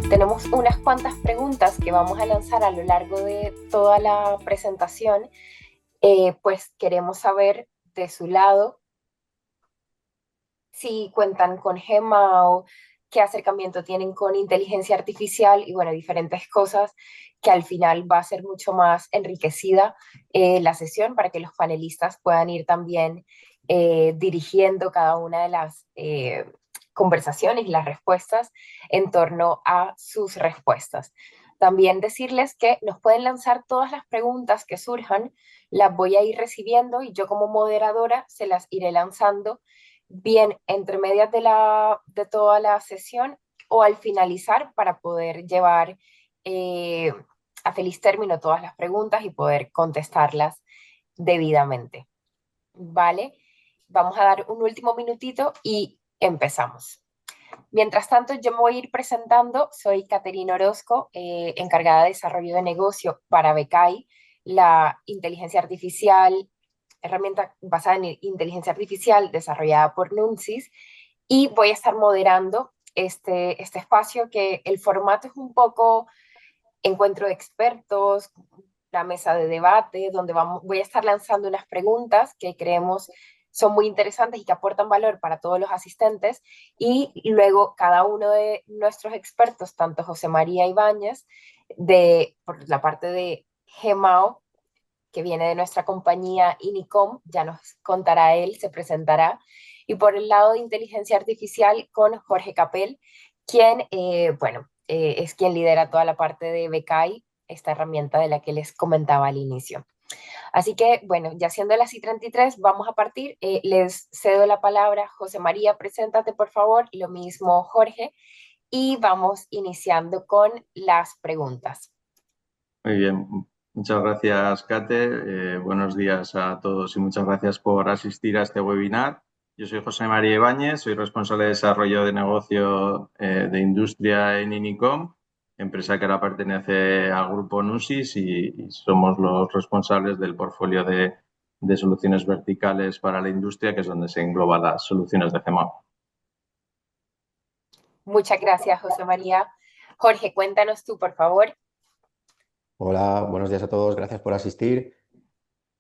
Tenemos unas cuantas preguntas que vamos a lanzar a lo largo de toda la presentación. Pues queremos saber de su lado si cuentan con Gema o qué acercamiento tienen con inteligencia artificial y bueno, diferentes cosas que al final va a ser mucho más enriquecida la sesión para que los panelistas puedan ir también dirigiendo cada una de las conversaciones y las respuestas en torno a sus respuestas. También decirles que nos pueden lanzar todas las preguntas que surjan, las voy a ir recibiendo y yo como moderadora se las iré lanzando bien entre medias de toda la sesión o al finalizar para poder llevar eh, a feliz término todas las preguntas y poder contestarlas debidamente. ¿Vale? Vamos a dar un último minutito y empezamos. Mientras tanto, yo me voy a ir presentando. Soy Caterina Orozco, encargada de desarrollo de negocio para Becai, la inteligencia artificial, herramienta basada en inteligencia artificial desarrollada por Nuncis, y voy a estar moderando este espacio que el formato es un poco encuentro de expertos, la mesa de debate, donde voy a estar lanzando unas preguntas que creemos son muy interesantes y que aportan valor para todos los asistentes, y luego cada uno de nuestros expertos, tanto José María Ibáñez, por la parte de Gemao, que viene de nuestra compañía Inicom, ya nos contará él, se presentará, y por el lado de inteligencia artificial con Jorge Capel, quien, es quien lidera toda la parte de Becai, esta herramienta de la que les comentaba al inicio. Así que, bueno, ya siendo las I33, vamos a partir. Les cedo la palabra. José María, preséntate, por favor. Lo mismo, Jorge. Y vamos iniciando con las preguntas. Muy bien, muchas gracias, Kate. Buenos días a todos y muchas gracias por asistir a este webinar. Yo soy José María Ibáñez, soy responsable de desarrollo de negocio de industria en Inicom, empresa que ahora pertenece al grupo Nusis y somos los responsables del portfolio de soluciones verticales para la industria, que es donde se engloban las soluciones de GEMA. Muchas gracias, José María. Jorge, cuéntanos tú, por favor. Hola, buenos días a todos, gracias por asistir.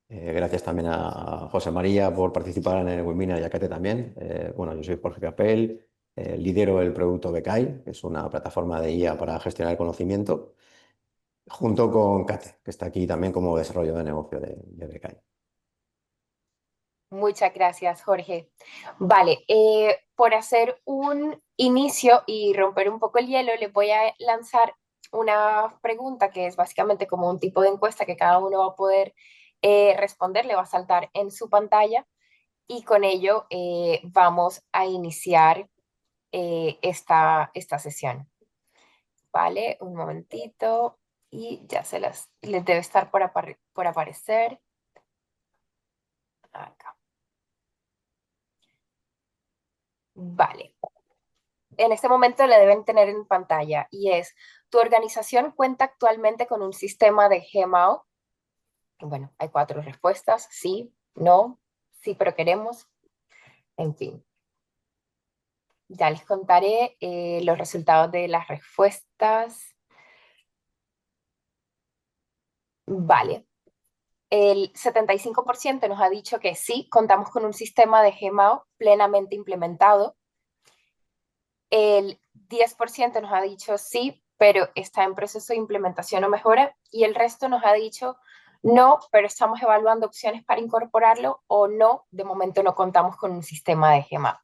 Gracias también a José María por participar en el webinar y a Kate también. Bueno, yo soy Jorge Capel, lidero el producto Becai, que es una plataforma de IA para gestionar el conocimiento, junto con Kate, que está aquí también como desarrollo de negocio de Becai. Muchas gracias, Jorge. Vale, por hacer un inicio y romper un poco el hielo, les voy a lanzar una pregunta que es básicamente como un tipo de encuesta que cada uno va a poder responder, le va a saltar en su pantalla y con ello vamos a iniciar esta sesión. Vale, un momentito y ya les debe estar por aparecer. Acá. Vale. En este momento le deben tener en pantalla y es: ¿tu organización cuenta actualmente con un sistema de Gmao? Bueno, hay 4 respuestas: sí, no, sí, pero queremos. En fin, ya les contaré los resultados de las respuestas. Vale. El 75% nos ha dicho que sí, contamos con un sistema de Gmao plenamente implementado. El 10% nos ha dicho sí, pero está en proceso de implementación o mejora, y el resto nos ha dicho no, pero estamos evaluando opciones para incorporarlo, o no, de momento no contamos con un sistema de GEMA.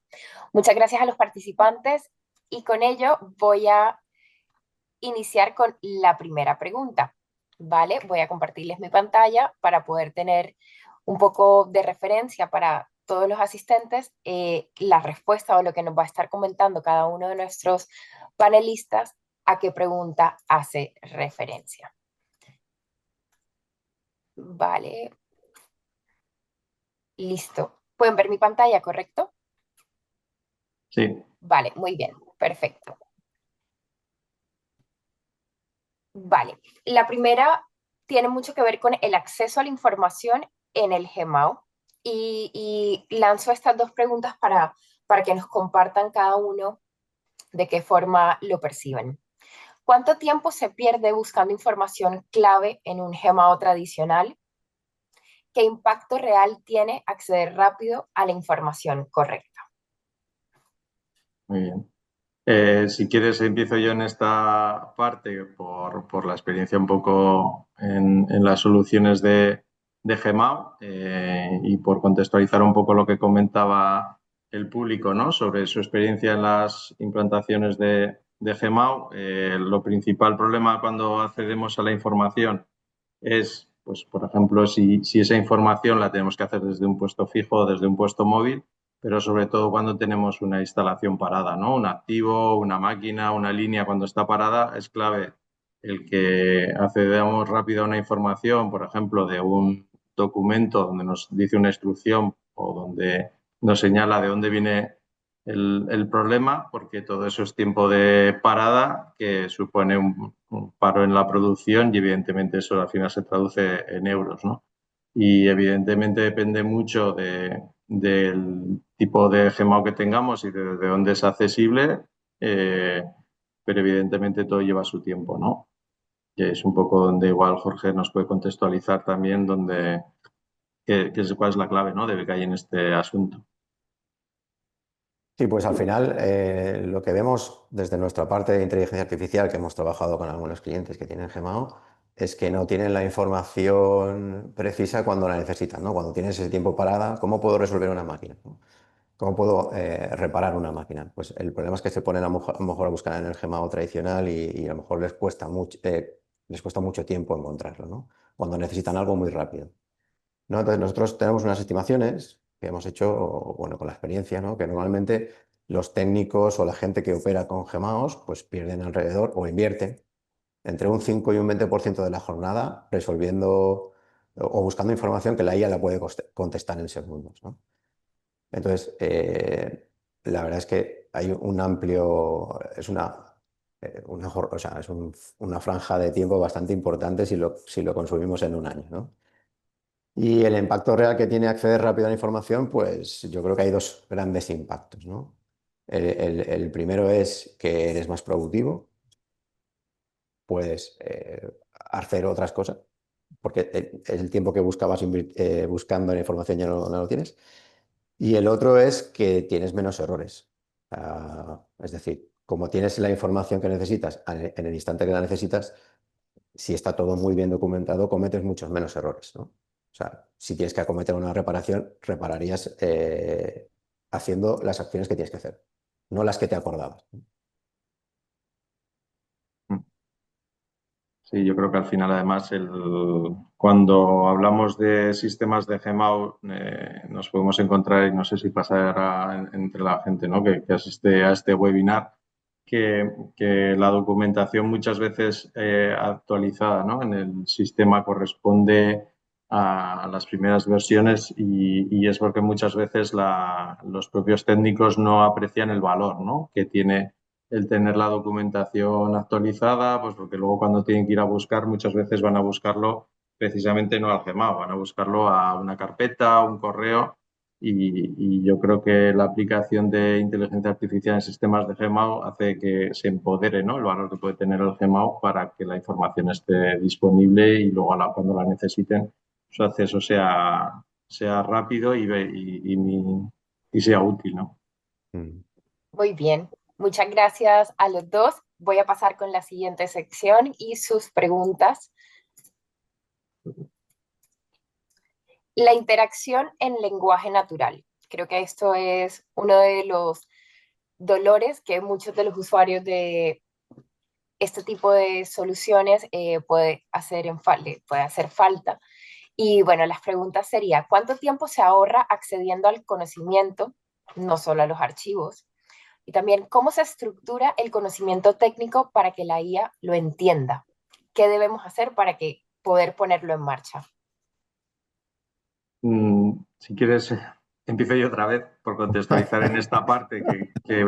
Muchas gracias a los participantes y con ello voy a iniciar con la primera pregunta. ¿Vale? Voy a compartirles mi pantalla para poder tener un poco de referencia para todos los asistentes, la respuesta o lo que nos va a estar comentando cada uno de nuestros panelistas, a qué pregunta hace referencia. Vale. Listo. ¿Pueden ver mi pantalla, correcto? Sí. Vale, muy bien, perfecto. Vale, la primera tiene mucho que ver con el acceso a la información en el GMAO y lanzo estas 2 preguntas para que nos compartan cada uno de qué forma lo perciben. ¿Cuánto tiempo se pierde buscando información clave en un Gmao tradicional? ¿Qué impacto real tiene acceder rápido a la información correcta? Muy bien. Si quieres, empiezo yo en esta parte por la experiencia un poco en las soluciones de Gmao y por contextualizar un poco lo que comentaba el público, ¿no? Sobre su experiencia en las implantaciones de Gmao. Lo principal problema cuando accedemos a la información es, pues, por ejemplo, si esa información la tenemos que hacer desde un puesto fijo o desde un puesto móvil, pero sobre todo cuando tenemos una instalación parada, ¿no? Un activo, una máquina, una línea, cuando está parada, es clave el que accedamos rápido a una información, por ejemplo, de un documento donde nos dice una instrucción o donde nos señala de dónde viene el problema, porque todo eso es tiempo de parada que supone un paro en la producción y evidentemente eso al final se traduce en euros, ¿no? Y evidentemente depende mucho del tipo de Gmao que tengamos y de dónde es accesible, eh, pero evidentemente todo lleva su tiempo, ¿no? Y es un poco donde igual Jorge nos puede contextualizar también cuál es la clave, ¿no? De que hay en este asunto. Sí, pues al final lo que vemos desde nuestra parte de inteligencia artificial, que hemos trabajado con algunos clientes que tienen Gmao, es que no tienen la información precisa cuando la necesitan, ¿no? Cuando tienes ese tiempo parada, ¿cómo puedo resolver una máquina? ¿No? ¿Cómo puedo reparar una máquina? Pues el problema es que se ponen a lo mejor a buscar en el Gmao tradicional y a lo mejor les cuesta mucho tiempo encontrarlo, ¿no? Cuando necesitan algo muy rápido. ¿No? Entonces nosotros tenemos unas estimaciones que hemos hecho, bueno, con la experiencia, ¿no? Que normalmente los técnicos o la gente que opera con Gmaos pues pierden alrededor o invierten entre un 5 y un 20% de la jornada resolviendo o buscando información que la IA la puede contestar en segundos, ¿no? Entonces, la verdad es que hay un amplio, es o sea, es una franja de tiempo bastante importante si lo consumimos en un año, ¿no? Y el impacto real que tiene acceder rápido a la información, pues yo creo que hay dos grandes impactos, ¿no? El primero es que eres más productivo, puedes hacer otras cosas, porque el tiempo que buscabas buscando la información ya no lo tienes. Y el otro es que tienes menos errores. Es decir, como tienes la información que necesitas en el instante que la necesitas, si está todo muy bien documentado, cometes muchos menos errores, ¿no? O sea, si tienes que acometer una reparación, repararías haciendo las acciones que tienes que hacer, no las que te acordabas. Sí, yo creo que al final, además, cuando hablamos de sistemas de Gmao, nos podemos encontrar, y no sé si pasará entre la gente, ¿no? que asiste a este webinar, que la documentación muchas veces actualizada, ¿no? En el sistema corresponde a las primeras versiones y es porque muchas veces los propios técnicos no aprecian el valor, ¿no? Que tiene el tener la documentación actualizada, pues porque luego cuando tienen que ir a buscar, muchas veces van a buscarlo precisamente no al Gmao, van a buscarlo a una carpeta, a un correo y yo creo que la aplicación de inteligencia artificial en sistemas de Gmao hace que se empodere, ¿no? El valor que puede tener el Gmao para que la información esté disponible y luego cuando la necesiten su acceso sea rápido y sea útil, ¿no? Mm. Muy bien, muchas gracias a los dos. Voy a pasar con la siguiente sección y sus preguntas. La interacción en lenguaje natural. Creo que esto es uno de los dolores que muchos de los usuarios de este tipo de soluciones puede hacer falta. Y bueno, las preguntas serían, ¿cuánto tiempo se ahorra accediendo al conocimiento, no solo a los archivos? Y también, ¿cómo se estructura el conocimiento técnico para que la IA lo entienda? ¿Qué debemos hacer para poder ponerlo en marcha? Si quieres, empiezo yo otra vez por contextualizar en esta parte que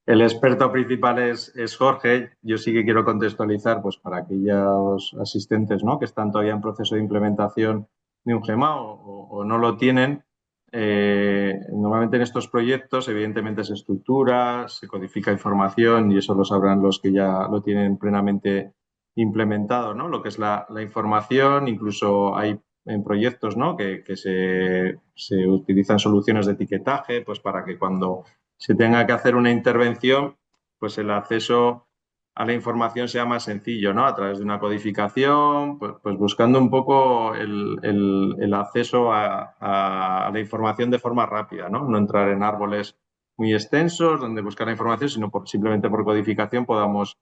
el experto principal es Jorge. Yo sí que quiero contextualizar pues, para aquellos asistentes, ¿no? Que están todavía en proceso de implementación de un Gmao o no lo tienen. normalmente en estos proyectos, evidentemente se estructura, se codifica información y eso lo sabrán los que ya lo tienen plenamente implementado, ¿no? Lo que es la información, incluso hay en proyectos, ¿no? que se utilizan soluciones de etiquetaje, pues para que cuando se tenga que hacer una intervención, pues el acceso a la información sea más sencillo, ¿no? A través de una codificación, pues buscando un poco el acceso a la información de forma rápida, ¿no? No entrar en árboles muy extensos donde buscar la información, sino simplemente por codificación podamos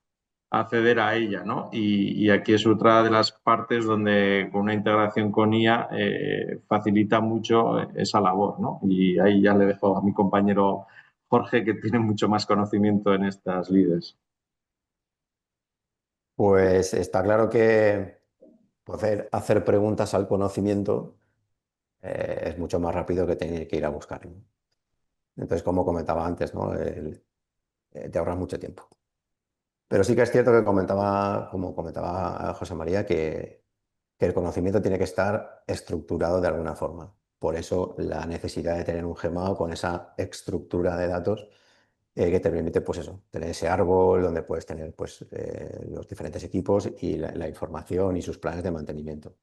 acceder a ella, ¿no? Y aquí es otra de las partes donde con una integración con IA facilita mucho esa labor, ¿no? Y ahí ya le dejo a mi compañero Jorge, que tiene mucho más conocimiento en estas lides. Pues está claro que poder hacer preguntas al conocimiento es mucho más rápido que tener que ir a buscar, ¿no? Entonces, como comentaba antes, ¿no? Te ahorras mucho tiempo. Pero sí que es cierto que como comentaba José María, que el conocimiento tiene que estar estructurado de alguna forma. Por eso la necesidad de tener un Gmao con esa estructura de datos que te permite, pues eso, tener ese árbol donde puedes tener pues, los diferentes equipos y la información y sus planes de mantenimiento.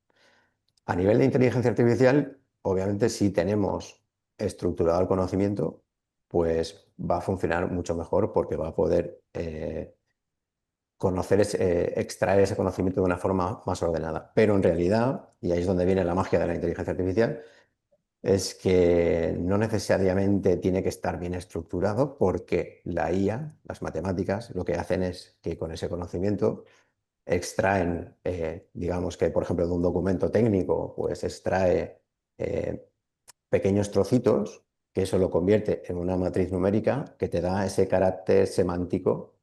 A nivel de inteligencia artificial, obviamente, si tenemos estructurado el conocimiento, pues va a funcionar mucho mejor porque va a poder extraer ese conocimiento de una forma más ordenada. Pero en realidad, y ahí es donde viene la magia de la inteligencia artificial, es que no necesariamente tiene que estar bien estructurado porque la IA, las matemáticas, lo que hacen es que con ese conocimiento extraen, digamos que por ejemplo de un documento técnico, pues extrae eh, pequeños trocitos que eso lo convierte en una matriz numérica que te da ese carácter semántico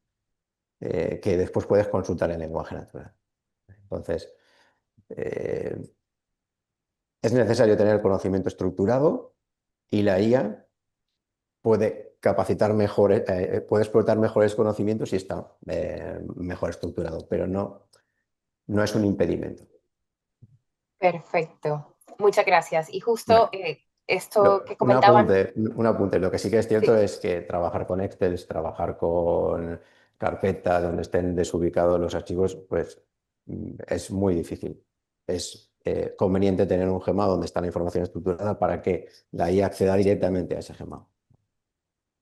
que después puedes consultar en lenguaje natural. Entonces, eh, es necesario tener el conocimiento estructurado y la IA puede capacitar mejor, puede explotar mejores conocimientos si está mejor estructurado, pero no es un impedimento. Perfecto. Muchas gracias. Y justo Hombre, esto que un comentaban, apunte, un apunte. Lo que sí que es cierto sí, es que trabajar con Excel, trabajar con carpetas donde estén desubicados los archivos, pues es muy difícil. Es conveniente tener un Gmao donde está la información estructurada para que la IA acceda directamente a ese Gmao.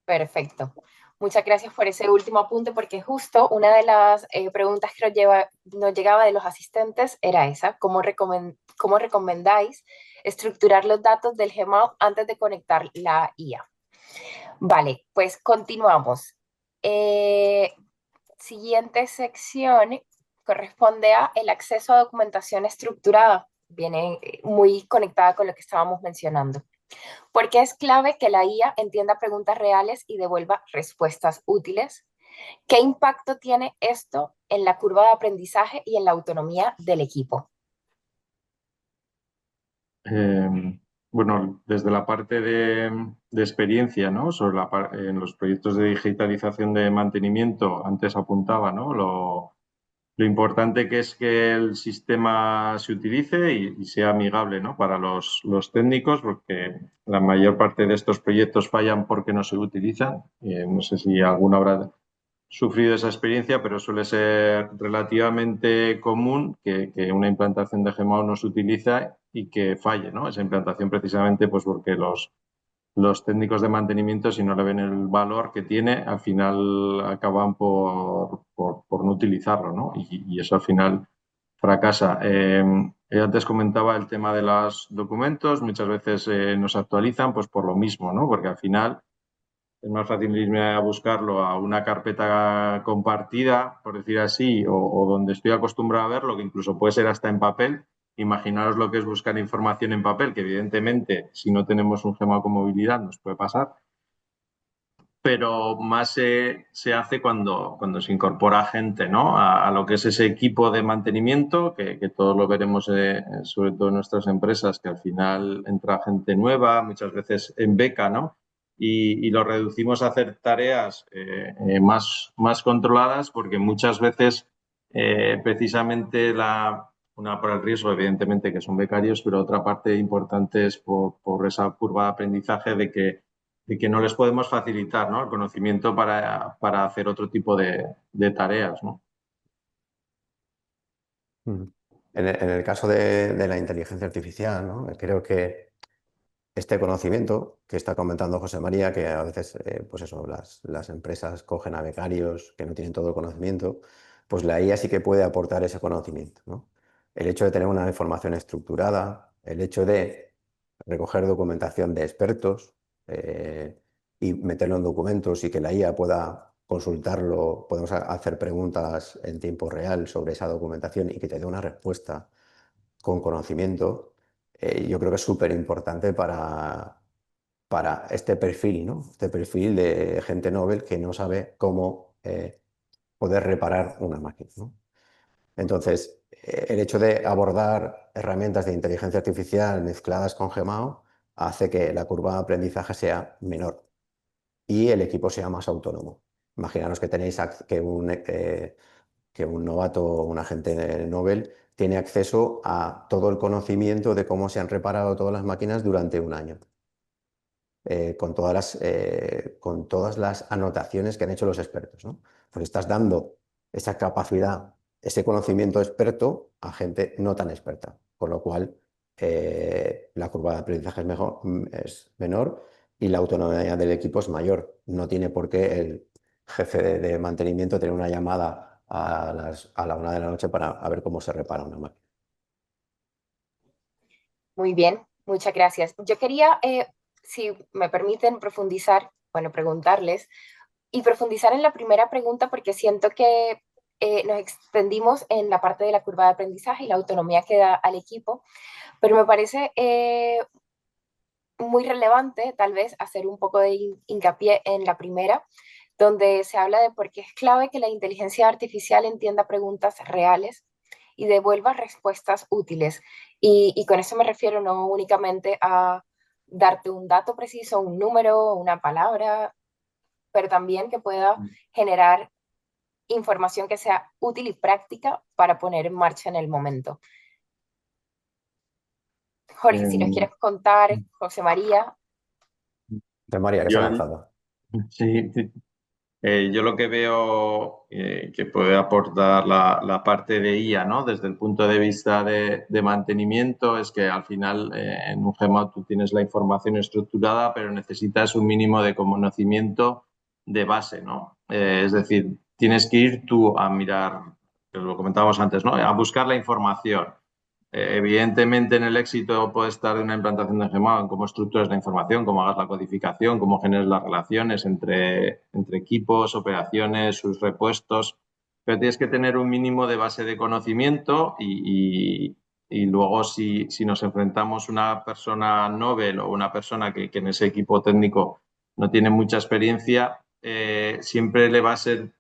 perfecto. Muchas gracias por ese último apunte, porque justo una de las preguntas que nos llegaba de los asistentes era esa: cómo recomendáis estructurar los datos del Gmao antes de conectar la IA? Vale, pues continuamos. Eh, Siguiente sección corresponde a el acceso a documentación estructurada. Viene muy conectada con lo que estábamos mencionando. Porque es clave que la IA entienda preguntas reales y devuelva respuestas útiles. ¿Qué impacto tiene esto en la curva de aprendizaje y en la autonomía del equipo? Bueno, desde la parte de experiencia, ¿no? En los proyectos de digitalización de mantenimiento, antes apuntaba, ¿no? Lo importante que es que el sistema se utilice y sea amigable, ¿no? Para los técnicos, porque la mayor parte de estos proyectos fallan porque no se utilizan. No sé si alguno habrá sufrido esa experiencia, pero suele ser relativamente común que una implantación de Gmao no se utiliza y que falle, ¿no? Esa implantación precisamente pues porque los técnicos de mantenimiento, si no le ven el valor que tiene, al final acaban por no utilizarlo, ¿no? Y eso al final fracasa. Antes comentaba el tema de los documentos, muchas veces no se actualizan pues por lo mismo, ¿no? Porque al final es más fácil irme a buscarlo a una carpeta compartida, por decir así, o donde estoy acostumbrado a verlo, que incluso puede ser hasta en papel. Imaginaros lo que es buscar información en papel, que evidentemente si no tenemos un Gmao con movilidad nos puede pasar, pero más se hace cuando se incorpora gente, ¿no? A lo que es ese equipo de mantenimiento, que todos lo veremos, sobre todo en nuestras empresas, que al final entra gente nueva, muchas veces en beca, ¿no? Y lo reducimos a hacer tareas más controladas porque muchas veces precisamente Una por el riesgo, evidentemente, que son becarios, pero otra parte importante es por esa curva de aprendizaje de que no les podemos facilitar, ¿no?, el conocimiento para hacer otro tipo de tareas, ¿no? Mm. En el caso de la inteligencia artificial, ¿no? Creo que este conocimiento que está comentando José María, que a veces pues eso, las empresas cogen a becarios que no tienen todo el conocimiento, pues la IA sí que puede aportar ese conocimiento, ¿no? El hecho de tener una información estructurada, el hecho de recoger documentación de expertos y meterlo en documentos y que la IA pueda consultarlo, podemos hacer preguntas en tiempo real sobre esa documentación y que te dé una respuesta con conocimiento, yo creo que es súper importante para este perfil, ¿no? Este perfil de gente Nobel que no sabe cómo poder reparar una máquina, ¿no? Entonces, el hecho de abordar herramientas de inteligencia artificial mezcladas con Gemao hace que la curva de aprendizaje sea menor y el equipo sea más autónomo. Imaginaros que tenéis que un novato o un agente Nobel tiene acceso a todo el conocimiento de cómo se han reparado todas las máquinas durante un año, con todas las anotaciones que han hecho los expertos, ¿no? Pues estás dando esa capacidad, ese conocimiento experto a gente no tan experta, con lo cual la curva de aprendizaje es menor y la autonomía del equipo es mayor. No tiene por qué el jefe de mantenimiento tener una llamada a la 1 de la noche para a ver cómo se repara una máquina. Muy bien, muchas gracias. Yo quería, si me permiten profundizar, bueno, preguntarles y profundizar en la primera pregunta porque siento que nos extendimos en la parte de la curva de aprendizaje y la autonomía que da al equipo, pero me parece muy relevante tal vez hacer un poco de hincapié en la primera, donde se habla de por qué es clave que la inteligencia artificial entienda preguntas reales y devuelva respuestas útiles. Y con eso me refiero no únicamente a darte un dato preciso, un número, una palabra, pero también que pueda generar información que sea útil y práctica para poner en marcha en el momento. Jorge, si nos Eh, quieres contar, José María. De María, que se ha yo, lanzado. sí, sí. Yo lo que veo que puede aportar la parte de IA, ¿no?, desde el punto de vista de mantenimiento, es que al final en un Gmao tú tienes la información estructurada, pero necesitas un mínimo de conocimiento de base, ¿no? Es decir, tienes que ir tú a mirar, que lo comentábamos antes, ¿no?, a buscar la información. Evidentemente, en el éxito puede estar de una implantación de Gmao en cómo estructuras la información, cómo hagas la codificación, cómo generas las relaciones entre equipos, operaciones, sus repuestos, pero tienes que tener un mínimo de base de conocimiento y luego si nos enfrentamos a una persona novel o una persona que en ese equipo técnico no tiene mucha experiencia, siempre le va a ser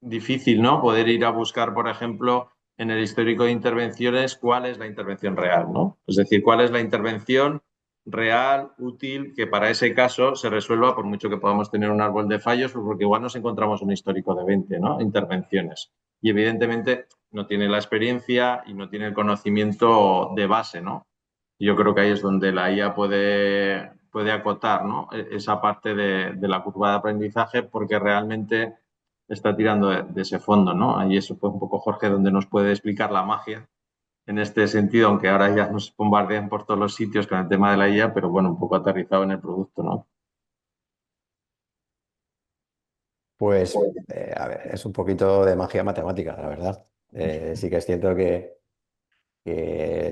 difícil, ¿no?, poder ir a buscar, por ejemplo, en el histórico de intervenciones, cuál es la intervención real, ¿no? Es decir, cuál es la intervención real, útil, que para ese caso se resuelva, por mucho que podamos tener un árbol de fallos, pues porque igual nos encontramos un histórico de 20, ¿no?, intervenciones. Y evidentemente no tiene la experiencia y no tiene el conocimiento de base, ¿no? Yo creo que ahí es donde la IA puede acotar, ¿no?, esa parte de la curva de aprendizaje, porque realmente está tirando de ese fondo, ¿no? Ahí eso fue un poco Jorge donde nos puede explicar la magia en este sentido, aunque ahora ya nos bombardean por todos los sitios con el tema de la IA, pero bueno, un poco aterrizado en el producto, ¿no? Pues, a ver, es un poquito de magia matemática, la verdad. Sí que es cierto que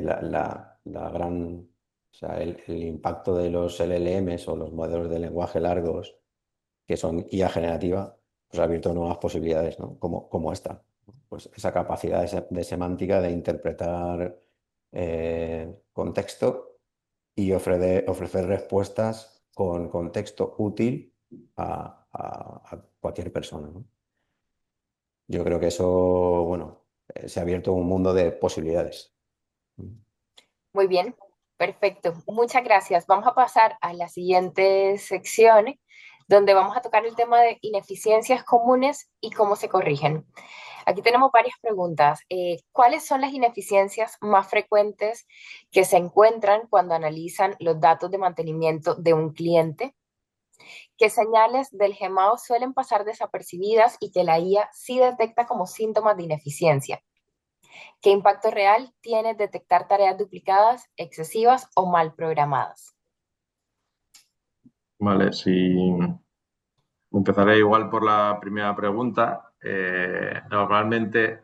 la gran, o sea, el impacto de los LLMs o los modelos de lenguaje largos, que son IA generativa, pues ha abierto nuevas posibilidades, ¿no? Como esta. Pues esa capacidad de semántica de interpretar contexto y ofrecer respuestas con contexto útil a cualquier persona, ¿no? Yo creo que eso, bueno, se ha abierto un mundo de posibilidades. Muy bien, perfecto. Muchas gracias. Vamos a pasar a la siguiente sección, donde vamos a tocar el tema de ineficiencias comunes y cómo se corrigen. Aquí tenemos varias preguntas. ¿Cuáles son las ineficiencias más frecuentes que se encuentran cuando analizan los datos de mantenimiento de un cliente? ¿Qué señales del GEMAO suelen pasar desapercibidas y que la IA sí detecta como síntomas de ineficiencia? ¿Qué impacto real tiene detectar tareas duplicadas, excesivas o mal programadas? Vale, si empezaré igual por la primera pregunta. Normalmente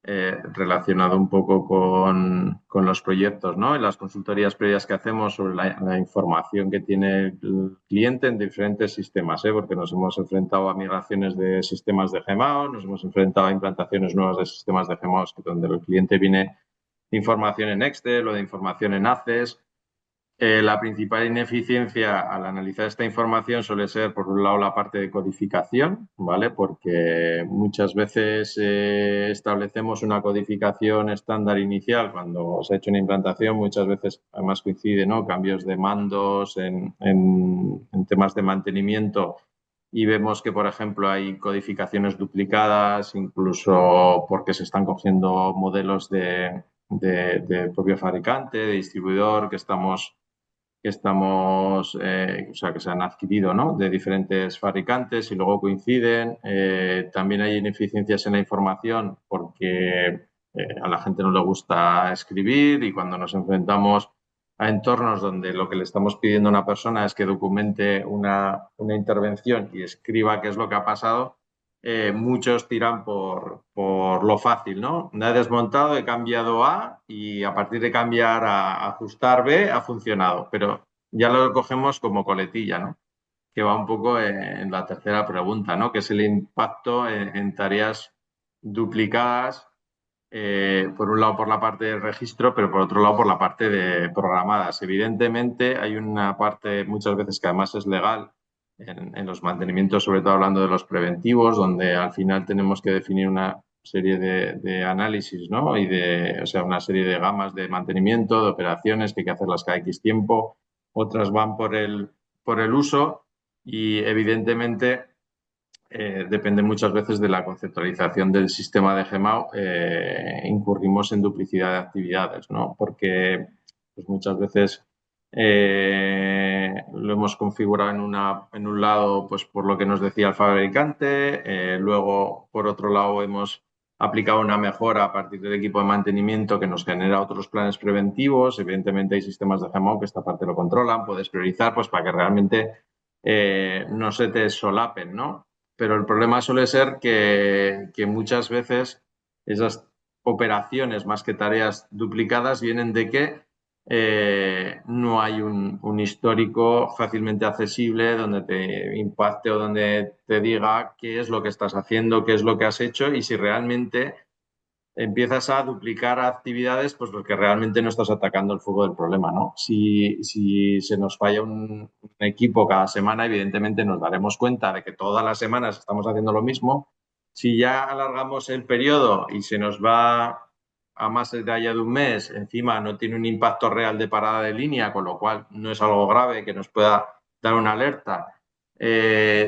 relacionado un poco con los proyectos, ¿no? En las consultorías previas que hacemos sobre la información que tiene el cliente en diferentes sistemas, ¿eh? Porque nos hemos enfrentado a migraciones de sistemas de GMAO, nos hemos enfrentado a implantaciones nuevas de sistemas de GMAO donde el cliente viene de información en Excel o de información en ACES. La principal ineficiencia al analizar esta información suele ser, por un lado, la parte de codificación, ¿vale? Porque muchas veces establecemos una codificación estándar inicial cuando se ha hecho una implantación, muchas veces además coincide, ¿no? Cambios de mandos en temas de mantenimiento y vemos que, por ejemplo, hay codificaciones duplicadas, incluso porque se están cogiendo modelos de propio fabricante, de distribuidor, o sea, que se han adquirido, ¿no? De diferentes fabricantes y luego coinciden. También hay ineficiencias en la información porque a la gente no le gusta escribir y cuando nos enfrentamos a entornos donde lo que le estamos pidiendo a una persona es que documente una intervención y escriba qué es lo que ha pasado, muchos tiran por lo fácil, ¿no? Me he desmontado, he cambiado A y a partir de cambiar a ajustar B ha funcionado, pero ya lo cogemos como coletilla, ¿no? Que va un poco en la tercera pregunta, ¿no? Que es el impacto en tareas duplicadas, por un lado por la parte del registro, pero por otro lado por la parte de programadas. Evidentemente hay una parte muchas veces que además es legal en los mantenimientos, sobre todo hablando de los preventivos, donde al final tenemos que definir una serie de análisis, ¿no? O sea, una serie de gamas de mantenimiento, de operaciones que hay que hacerlas cada X tiempo, otras van por el uso y evidentemente depende muchas veces de la conceptualización del sistema de GMAO, incurrimos en duplicidad de actividades, ¿no? Porque pues muchas veces lo hemos configurado en un lado, pues por lo que nos decía el fabricante, luego por otro lado hemos aplicado una mejora a partir del equipo de mantenimiento que nos genera otros planes preventivos. Evidentemente hay sistemas de GMAO que esta parte lo controlan, puedes priorizar pues para que realmente no se te solapen, ¿no? Pero el problema suele ser que muchas veces esas operaciones más que tareas duplicadas vienen de que no hay un histórico fácilmente accesible donde te impacte o donde te diga qué es lo que estás haciendo, qué es lo que has hecho y si realmente empiezas a duplicar actividades, pues porque realmente no estás atacando el foco del problema, ¿no? Si se nos falla un equipo cada semana, evidentemente nos daremos cuenta de que todas las semanas estamos haciendo lo mismo. Si ya alargamos el periodo y se nos va a más allá de un mes, encima no tiene un impacto real de parada de línea, con lo cual no es algo grave que nos pueda dar una alerta.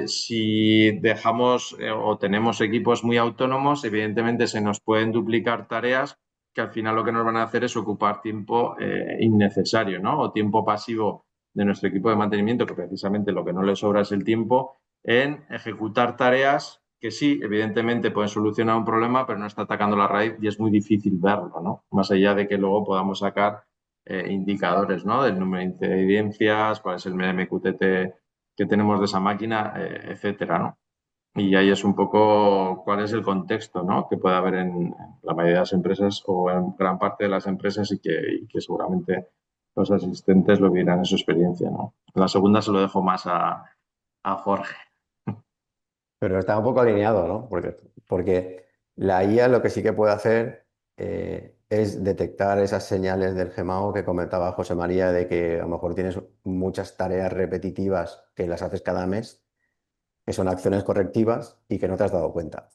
Si dejamos o tenemos equipos muy autónomos, evidentemente se nos pueden duplicar tareas que al final lo que nos van a hacer es ocupar tiempo innecesario, ¿no? O tiempo pasivo de nuestro equipo de mantenimiento, que precisamente lo que no le sobra es el tiempo en ejecutar tareas que sí, evidentemente pueden solucionar un problema, pero no está atacando la raíz y es muy difícil verlo, ¿no? Más allá de que luego podamos sacar indicadores, ¿no? Del número de incidencias, cuál es el MQTT que tenemos de esa máquina, etcétera, ¿no? Y ahí es un poco cuál es el contexto, ¿no? Que puede haber en la mayoría de las empresas o en gran parte de las empresas y que seguramente los asistentes lo vieran en su experiencia, ¿no? La segunda se lo dejo más a Jorge. Pero está un poco alineado, ¿no? Porque la IA lo que sí que puede hacer es detectar esas señales del GEMAO que comentaba José María, de que a lo mejor tienes muchas tareas repetitivas que las haces cada mes, que son acciones correctivas y que no te has dado cuenta,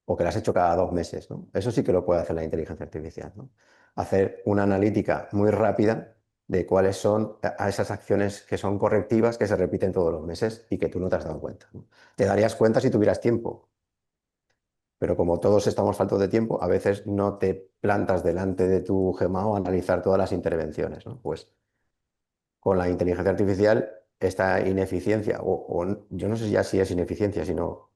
o que las has hecho cada 2 meses, ¿no? Eso sí que lo puede hacer la inteligencia artificial, ¿no? Hacer una analítica muy rápida de cuáles son a esas acciones que son correctivas que se repiten todos los meses y que tú no te has dado cuenta, ¿no? Te darías cuenta si tuvieras tiempo, pero como todos estamos faltos de tiempo, a veces no te plantas delante de tu Gmao a analizar todas las intervenciones, ¿no? Pues con la inteligencia artificial, esta ineficiencia, yo no sé ya si es ineficiencia, sino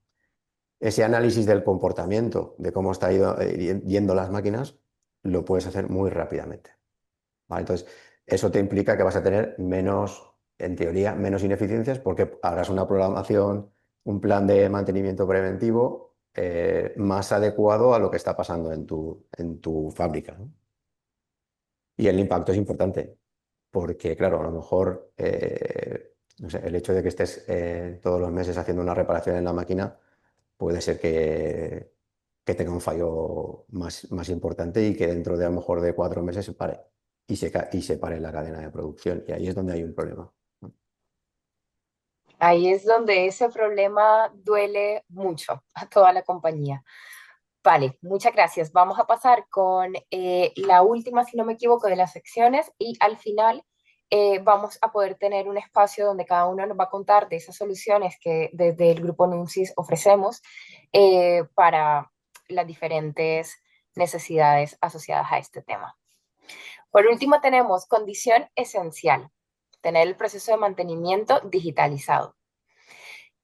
ese análisis del comportamiento, de cómo está yendo las máquinas, lo puedes hacer muy rápidamente, ¿vale? Entonces, eso te implica que vas a tener menos, en teoría, menos ineficiencias porque harás una programación, un plan de mantenimiento preventivo más adecuado a lo que está pasando en tu fábrica, ¿no? Y el impacto es importante porque, claro, a lo mejor no sé, el hecho de que estés todos los meses haciendo una reparación en la máquina puede ser que tenga un fallo más importante y que dentro de a lo mejor de 4 meses se pare y se pare la cadena de producción. Y ahí es donde hay un problema, ¿no? Ahí es donde ese problema duele mucho a toda la compañía. Vale, muchas gracias. Vamos a pasar con la última, si no me equivoco, de las secciones y al final vamos a poder tener un espacio donde cada uno nos va a contar de esas soluciones que desde el grupo NUNSIS ofrecemos para las diferentes necesidades asociadas a este tema. Por último, tenemos condición esencial, tener el proceso de mantenimiento digitalizado.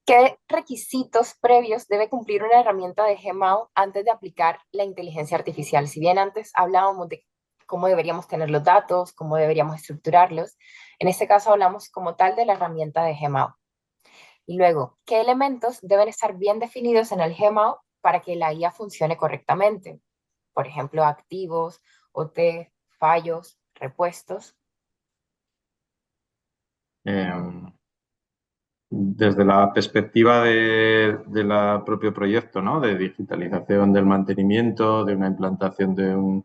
¿Qué requisitos previos debe cumplir una herramienta de Gmao antes de aplicar la inteligencia artificial? Si bien antes hablábamos de cómo deberíamos tener los datos, cómo deberíamos estructurarlos, en este caso hablamos como tal de la herramienta de Gmao. Y luego, ¿qué elementos deben estar bien definidos en el Gmao para que la IA funcione correctamente? Por ejemplo, activos, OT, fallos, repuestos. Eh, Desde la perspectiva de la propio proyecto, ¿no? De digitalización del mantenimiento, de una implantación de un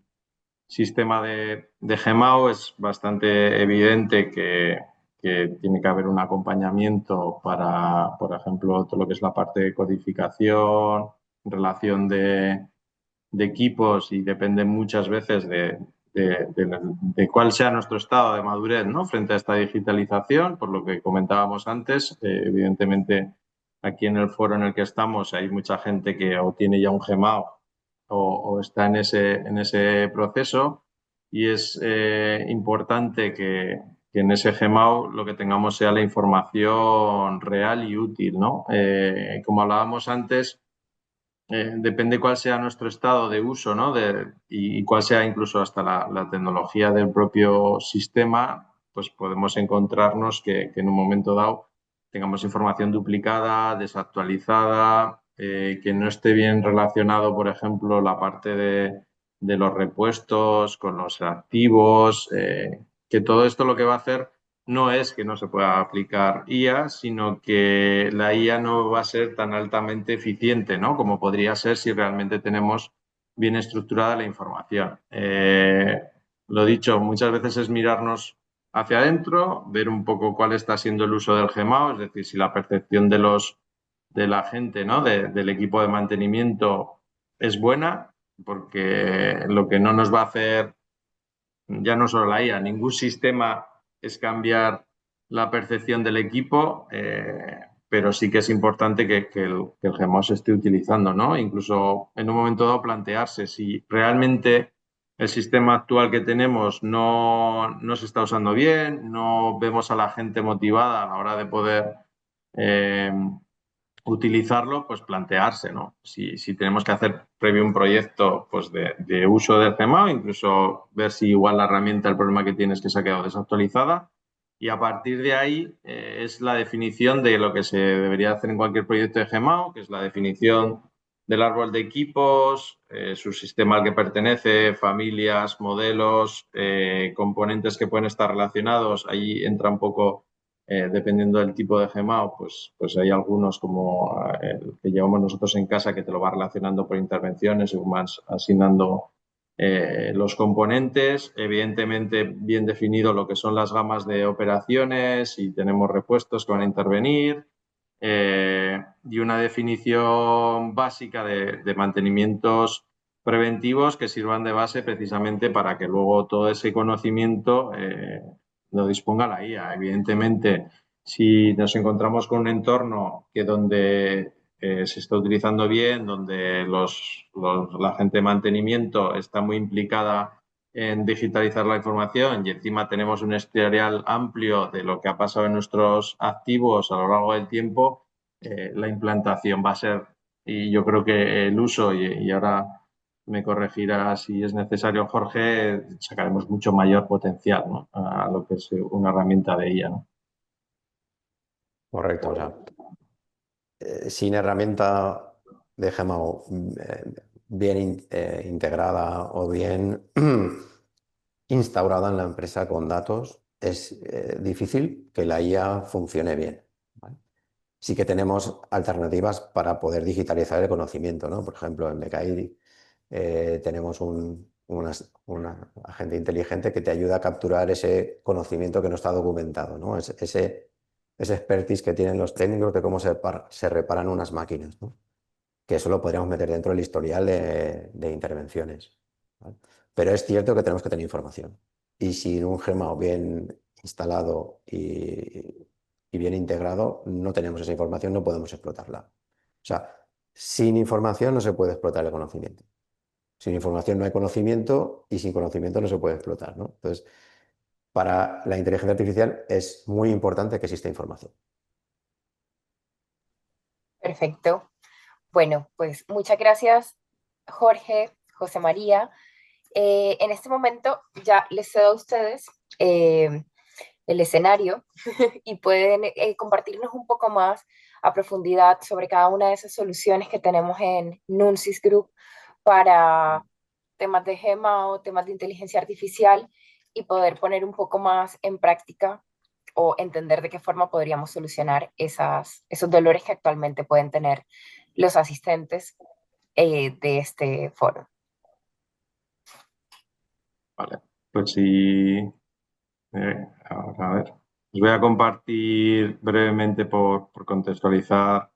sistema de Gmao, es bastante evidente que tiene que haber un acompañamiento para, por ejemplo, todo lo que es la parte de codificación, relación de equipos y depende muchas veces de cuál sea nuestro estado de madurez, ¿no? Frente a esta digitalización, por lo que comentábamos antes. Evidentemente, aquí en el foro en el que estamos hay mucha gente que o tiene ya un Gmao o está en ese proceso y es importante que en ese Gmao lo que tengamos sea la información real y útil, ¿no? Como hablábamos antes, depende cuál sea nuestro estado de uso, ¿no? Y cuál sea incluso hasta la tecnología del propio sistema, pues podemos encontrarnos que en un momento dado tengamos información duplicada, desactualizada, que no esté bien relacionado, por ejemplo, la parte de los repuestos con los activos, que todo esto lo que va a hacer no es que no se pueda aplicar IA, sino que la IA no va a ser tan altamente eficiente, ¿no? Como podría ser si realmente tenemos bien estructurada la información. Lo dicho, muchas veces es mirarnos hacia adentro, ver un poco cuál está siendo el uso del Gmao, es decir, si la percepción de la gente, ¿no? Del equipo de mantenimiento es buena, porque lo que no nos va a hacer ya no solo la IA, ningún sistema es cambiar la percepción del equipo, pero sí que es importante que el Gmao se esté utilizando, ¿no? Incluso en un momento dado plantearse si realmente el sistema actual que tenemos no se está usando bien, no vemos a la gente motivada a la hora de poder eh, utilizarlo, pues plantearse, ¿no? Si tenemos que hacer previo un proyecto pues de uso del Gmao, incluso ver si igual la herramienta, el problema que tiene es que se ha quedado desactualizada. Y a partir de ahí es la definición de lo que se debería hacer en cualquier proyecto de Gmao, que es la definición del árbol de equipos, su sistema al que pertenece, familias, modelos, componentes que pueden estar relacionados. Ahí entra un poco dependiendo del tipo de Gmao, pues hay algunos como el que llevamos nosotros en casa que te lo va relacionando por intervenciones según vas asignando los componentes. Evidentemente, bien definido lo que son las gamas de operaciones y tenemos repuestos que van a intervenir. Y una definición básica de mantenimientos preventivos que sirvan de base precisamente para que luego todo ese conocimiento lo disponga la IA. Evidentemente, si nos encontramos con un entorno que donde se está utilizando bien, donde la gente de mantenimiento está muy implicada en digitalizar la información y encima tenemos un historial amplio de lo que ha pasado en nuestros activos a lo largo del tiempo, la implantación va a ser, y yo creo que el uso, y ahora me corregirá si es necesario, Jorge, sacaremos mucho mayor potencial, ¿no?, a lo que es una herramienta de IA, ¿no? Correcto, o sea, sin herramienta de Gmao bien integrada o bien instaurada en la empresa con datos, es difícil que la IA funcione bien, ¿vale? Sí que tenemos alternativas para poder digitalizar el conocimiento, ¿no? Por ejemplo, en BKI tenemos una agente inteligente que te ayuda a capturar ese conocimiento que no está documentado, ¿no? Ese expertise que tienen los técnicos de cómo se reparan unas máquinas, ¿no? Que eso lo podríamos meter dentro del historial de intervenciones, ¿vale? Pero es cierto que tenemos que tener información. Y sin un Gmao bien instalado y bien integrado, no tenemos esa información, no podemos explotarla. O sea, sin información no se puede explotar el conocimiento. Sin información no hay conocimiento y sin conocimiento no se puede explotar, ¿no? Entonces, para la inteligencia artificial es muy importante que exista información. Perfecto. Bueno, pues muchas gracias, Jorge, José María. En este momento ya les cedo a ustedes el escenario y pueden compartirnos un poco más a profundidad sobre cada una de esas soluciones que tenemos en Nunsis Group para temas de GEMA o temas de inteligencia artificial y poder poner un poco más en práctica o entender de qué forma podríamos solucionar esos dolores que actualmente pueden tener los asistentes de este foro. Vale, pues sí, ahora a ver. Os voy a compartir brevemente por contextualizar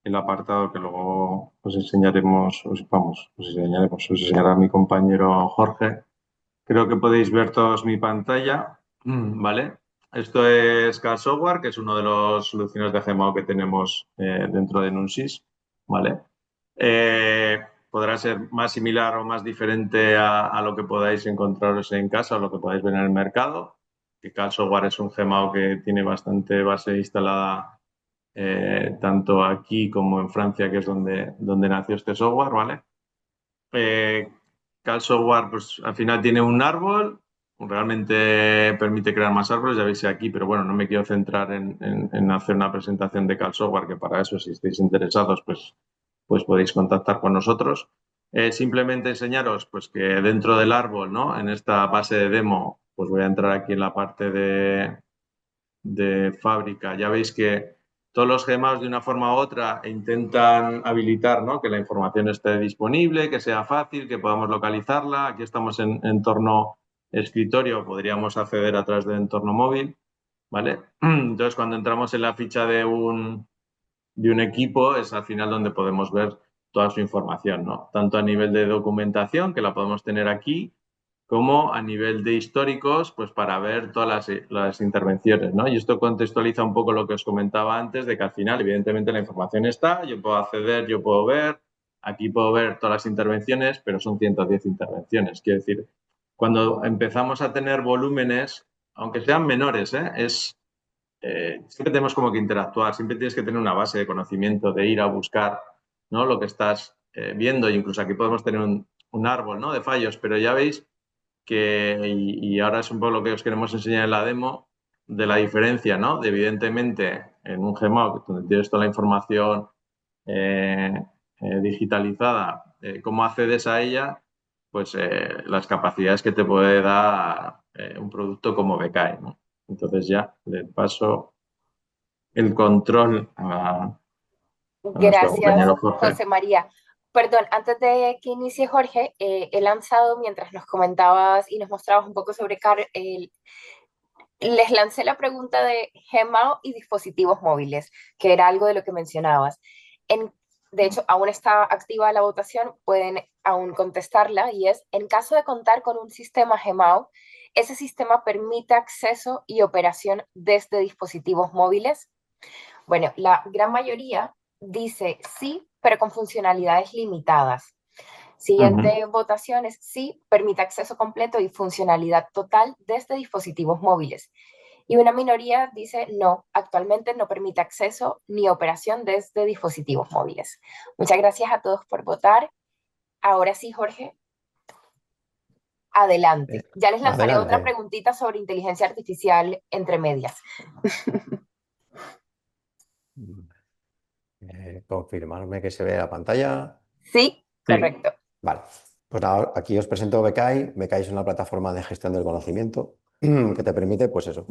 el apartado que luego os enseñaremos, os enseñará mi compañero Jorge. Creo que podéis ver todos mi pantalla, ¿vale? Esto es CAD Software, que es uno de los soluciones de Gmao que tenemos dentro de Nunsis, ¿vale? Podrá ser más similar o más diferente a lo que podáis encontraros en casa o lo que podáis ver en el mercado. Que CAD Software es un Gmao que tiene bastante base instalada tanto aquí como en Francia, que es donde nació este software, ¿vale? CAD Software, pues al final tiene un árbol, realmente permite crear más árboles, ya veis aquí, pero bueno, no me quiero centrar en hacer una presentación de CAD Software, que para eso, si estáis interesados, pues podéis contactar con nosotros. Simplemente enseñaros pues que dentro del árbol, ¿no?, en esta base de demo, pues voy a entrar aquí en la parte de fábrica. Ya veis que todos los Gmaos de una forma u otra intentan habilitar, ¿no?, que la información esté disponible, que sea fácil, que podamos localizarla. Aquí estamos en entorno escritorio, podríamos acceder a través del entorno móvil, ¿vale? Entonces, cuando entramos en la ficha de un equipo, es al final donde podemos ver toda su información, ¿no? Tanto a nivel de documentación, que la podemos tener aquí, como a nivel de históricos, pues para ver todas las intervenciones, ¿no? Y esto contextualiza un poco lo que os comentaba antes, de que al final, evidentemente, la información está, yo puedo acceder, yo puedo ver, aquí puedo ver todas las intervenciones, pero son 110 intervenciones. Quiero decir, cuando empezamos a tener volúmenes, aunque sean menores, siempre tenemos como que interactuar, siempre tienes que tener una base de conocimiento, de ir a buscar, ¿no?, lo que estás viendo. Incluso aquí podemos tener un árbol, ¿no?, de fallos, pero ya veis y ahora es un poco lo que os queremos enseñar en la demo, de la diferencia, ¿no?, de evidentemente en un Gmao, donde tienes toda la información eh, digitalizada, cómo accedes a ella, pues las capacidades que te puede dar un producto como BKE, ¿no? Entonces ya le paso el control a nuestro Gracias, compañero Jorge. José María. Perdón, antes de que inicie Jorge, he lanzado, mientras nos comentabas y nos mostrabas un poco sobre les lancé la pregunta de Gmao y dispositivos móviles, que era algo de lo que mencionabas. De hecho, aún está activa la votación, pueden aún contestarla, y es, en caso de contar con un sistema Gmao, ese sistema permite acceso y operación desde dispositivos móviles. Bueno, la gran mayoría dice sí, pero con funcionalidades limitadas. Ujú. Siguiente votación es sí, permite acceso completo y funcionalidad total desde dispositivos móviles. Y una minoría dice no, actualmente no permite acceso ni operación desde dispositivos móviles. Muchas gracias a todos por votar. Ahora sí, Jorge, adelante. Ya les lanzaré otra Adelante. preguntita sobre inteligencia artificial entre medias. Confirmarme que se ve la pantalla. Sí, Sí, correcto. Vale. Pues nada, aquí os presento Becai. Becai es una plataforma de gestión del conocimiento que te permite, pues eso,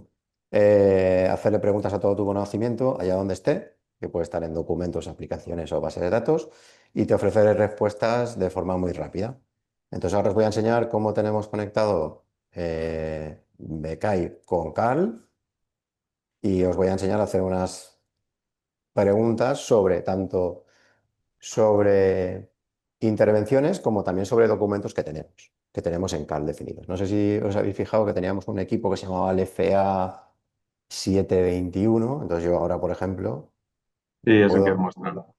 hacerle preguntas a todo tu conocimiento allá donde esté, que puede estar en documentos, aplicaciones o bases de datos, y te ofrece respuestas de forma muy rápida. Entonces ahora os voy a enseñar cómo tenemos conectado Becai con Carl y os voy a enseñar a hacer unas preguntas sobre tanto sobre intervenciones como también sobre documentos que tenemos en CAL definidos. No sé si os habéis fijado que teníamos un equipo que se llamaba LFA 721, entonces yo ahora, por ejemplo, sí, eso hay que puedo, mostrarlo.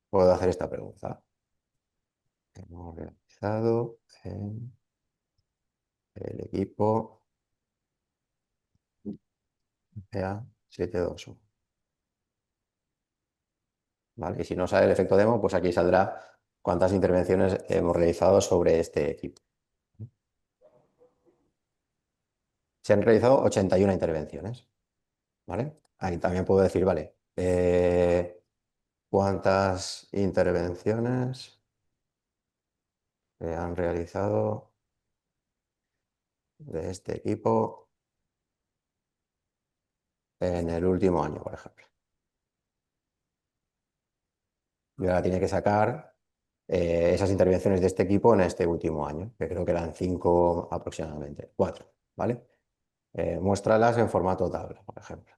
puedo hacer esta pregunta. Hemos realizado en el equipo LFA 721. ¿Vale? Y si no sale el efecto demo, pues aquí saldrá cuántas intervenciones hemos realizado sobre este equipo. Se han realizado 81 intervenciones. ¿Vale? Ahí también puedo decir, vale, ¿cuántas intervenciones se han realizado de este equipo en el último año, por ejemplo? Y ahora tiene que sacar esas intervenciones de este equipo en este último año, que creo que eran 5 aproximadamente, 4, ¿vale? Muéstralas en formato tabla, por ejemplo.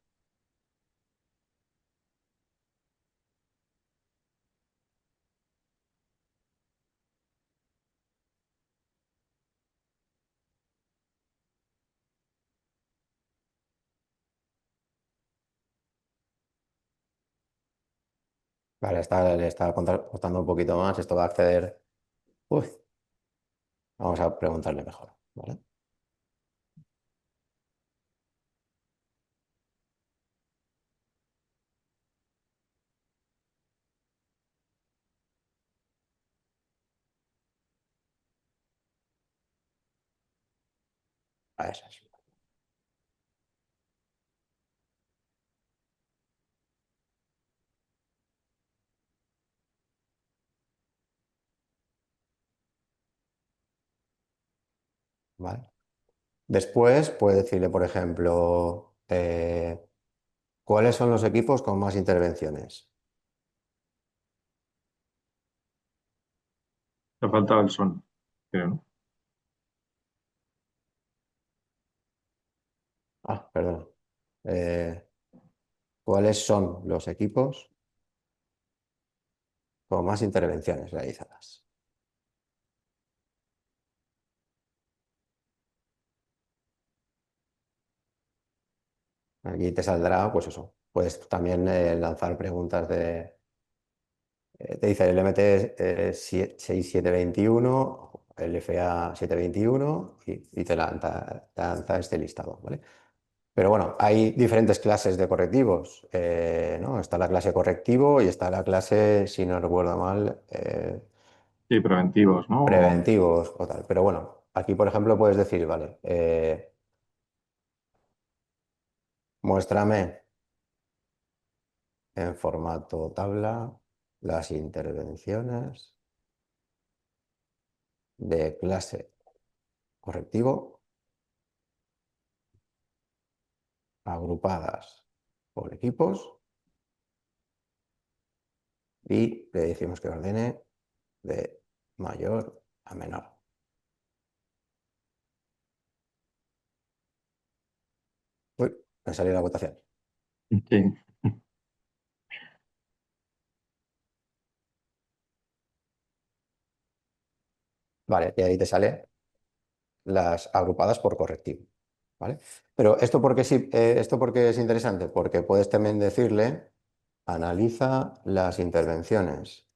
Vale, le está costando un poquito más, esto va a acceder. Uy, vamos a preguntarle mejor, ¿vale? A esas. ¿Vale? Después puede decirle, por ejemplo, ¿cuáles son los equipos con más intervenciones? Te ha faltado el son, creo, ¿no? Ah, perdón. Eh, ¿Cuáles son los equipos con más intervenciones realizadas? Aquí te saldrá, pues eso. Puedes también lanzar preguntas te dice el MT 6721, el FA 721 y te lanza este listado, ¿vale? Pero bueno, hay diferentes clases de correctivos, ¿no? Está la clase correctivo y está la clase, si no recuerdo mal, Sí, preventivos, ¿no? preventivos o tal. Pero bueno, aquí, por ejemplo, puedes decir, vale, muéstrame en formato tabla las intervenciones de clase correctivo agrupadas por equipos y le decimos que ordene de mayor a menor. Uy, me salió la votación. Sí. Vale, y ahí te sale. las agrupadas por correctivo, ¿vale? Pero esto porque sí, esto porque es interesante, porque puedes también decirle, analiza las intervenciones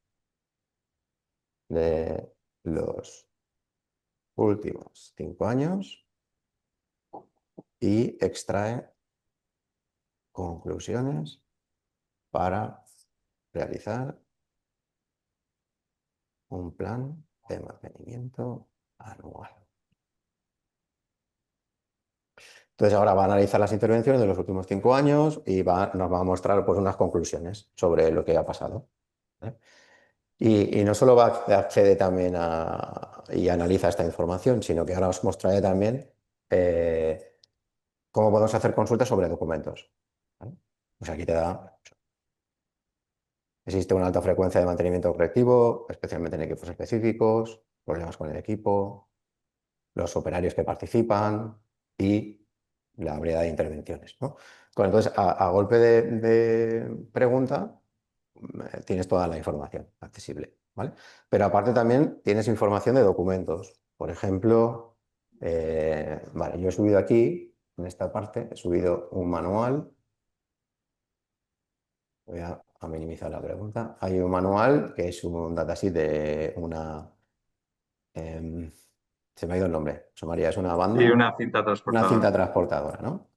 de los últimos 5 años y extrae conclusiones para realizar un plan de mantenimiento anual. Entonces ahora va a analizar las intervenciones de los últimos 5 años y nos va a mostrar pues, unas conclusiones sobre lo que ha pasado, ¿vale? Y no solo accede también y analiza esta información, sino que ahora os mostraré también cómo podemos hacer consultas sobre documentos, ¿vale? Pues aquí te da. Existe una alta frecuencia de mantenimiento correctivo, especialmente en equipos específicos, problemas con el equipo, los operarios que participan y la variedad de intervenciones, ¿no? Entonces, a golpe de pregunta, tienes toda la información accesible, ¿vale? Pero aparte también tienes información de documentos. Por ejemplo, vale, yo he subido aquí, en esta parte, he subido un manual. Voy a minimizar la pregunta. Hay un manual que es un datasheet de una. em, Se me ha ido el nombre. José María, es una Y banda, una cinta una cinta transportadora. transportadora, ¿no?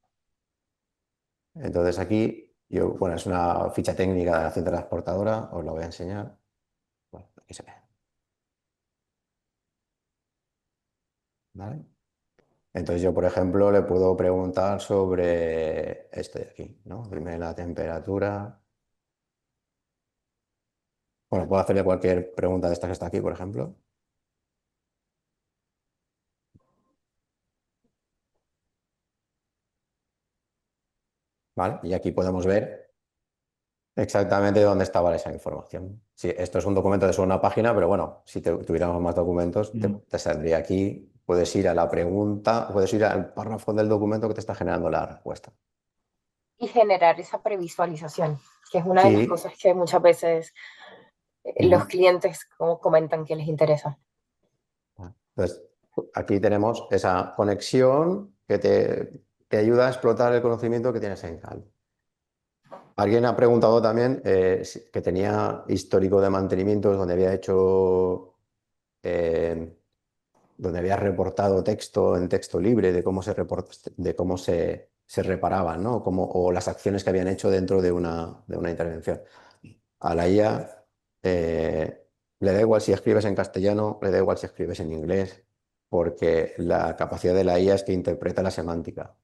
Entonces aquí, bueno, es una ficha técnica de la cinta transportadora, os la voy a enseñar. Bueno, aquí se ve, ¿vale? Entonces yo, por ejemplo, le puedo preguntar sobre esto de aquí, ¿no? Dime la temperatura. Bueno, puedo hacerle cualquier pregunta de esta que está aquí, por ejemplo. ¿Vale? Y aquí podemos ver exactamente dónde estaba esa información. Sí, esto es un documento de solo una página, pero bueno, si tuviéramos más documentos, te saldría aquí. Puedes ir a la pregunta, puedes ir al párrafo del documento que te está generando la respuesta. Y generar esa previsualización, que es una de las Sí. cosas que muchas veces los Ujú. clientes como comentan que les interesa. Entonces, aquí tenemos esa conexión que te ayuda a explotar el conocimiento que tienes en Cal. Alguien ha preguntado también que tenía histórico de mantenimientos donde había hecho, eh, donde había reportado texto en texto libre de cómo se reparaban, ¿no? O las acciones que habían hecho dentro de una intervención. A la IA le da igual si escribes en castellano, le da igual si escribes en inglés, porque la capacidad de la IA es que interpreta la semántica.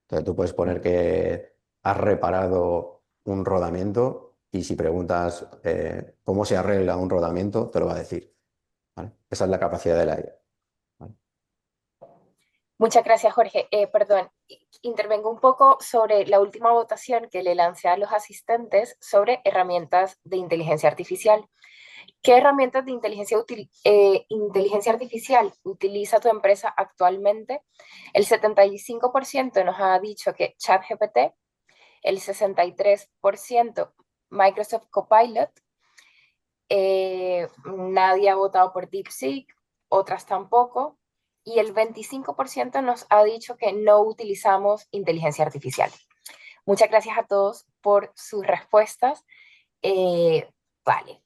Entonces tú puedes poner que has reparado un rodamiento y si preguntas cómo se arregla un rodamiento, te lo va a decir, ¿vale? Esa es la capacidad de la IA, ¿vale? Muchas gracias, Jorge. Perdón, intervengo un poco sobre la última votación que le lancé a los asistentes sobre herramientas de inteligencia artificial. ¿Qué herramientas de inteligencia artificial utiliza tu empresa actualmente? El 75% nos ha dicho que ChatGPT, el 63% Microsoft Copilot, nadie ha votado por DeepSeek, otras tampoco, y el 25% nos ha dicho que no utilizamos inteligencia artificial. Muchas gracias a todos por sus respuestas. Vale,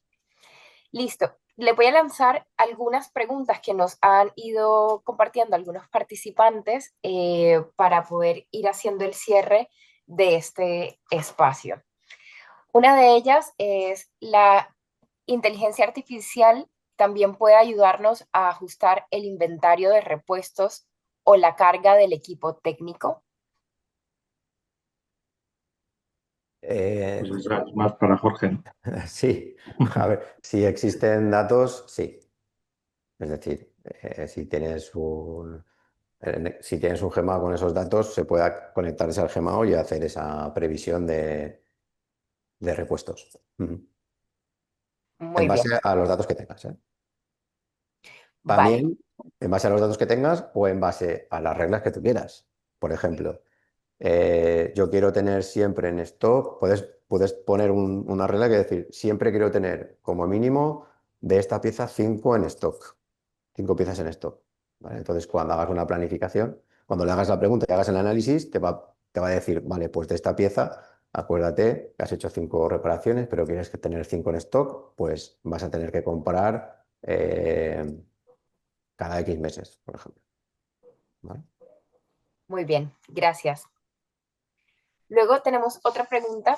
listo. Le voy a lanzar algunas preguntas que nos han ido compartiendo algunos participantes para poder ir haciendo el cierre de este espacio. Una de ellas es la inteligencia artificial también puede ayudarnos a ajustar el inventario de repuestos o la carga del equipo técnico. Eh, Pues esa es más para Jorge. sí, a ver, si existen datos, sí. Es decir, si tienes un Gmao con esos datos, se puede conectarse al Gmao y hacer esa previsión de repuestos. Ujú. En Muy base bien, a los datos que tengas, ¿eh? vale. También en base a los datos que tengas o en base a las reglas que tú quieras. Por ejemplo, yo quiero tener siempre en stock, puedes poner una regla que decir, siempre quiero tener como mínimo de esta pieza 5 en stock, 5 piezas en stock. ¿vale? Entonces, cuando hagas una planificación, cuando le hagas la pregunta y hagas el análisis, te va a decir, vale, pues de esta pieza, acuérdate que has hecho 5 reparaciones, pero quieres que tener 5 en stock, pues vas a tener que comprar cada X meses, por ejemplo. ¿Vale? Muy bien, gracias. Luego tenemos otra pregunta.